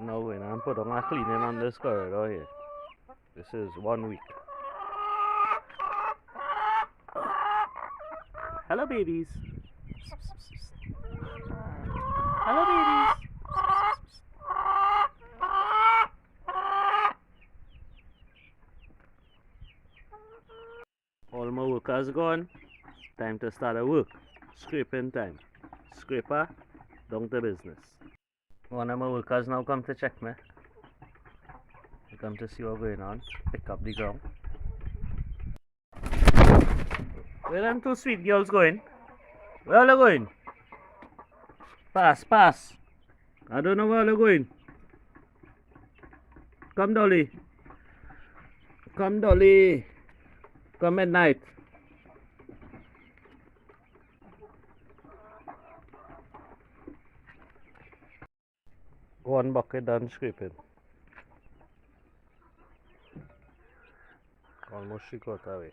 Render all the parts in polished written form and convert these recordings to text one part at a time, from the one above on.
Now when I'm put on a cleaning on this corridor here. This is 1 week. Hello babies. Hello babies. All my workers gone. Time to start a work. Scraping time. Scraper, down to business. One of my workers now come to check me. They come to see what's going on. Pick up the ground. Where them two sweet girls going? Where are they going? Pass, pass. I don't know where they're going. Come Dolly. Come Dolly. Come at night. One bucket done scraping. Almost 3/4 away.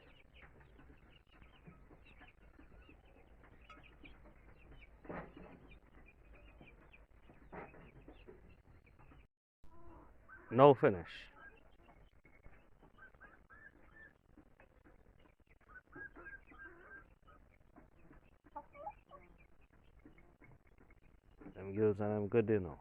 No finish. Them girls and them good, you know.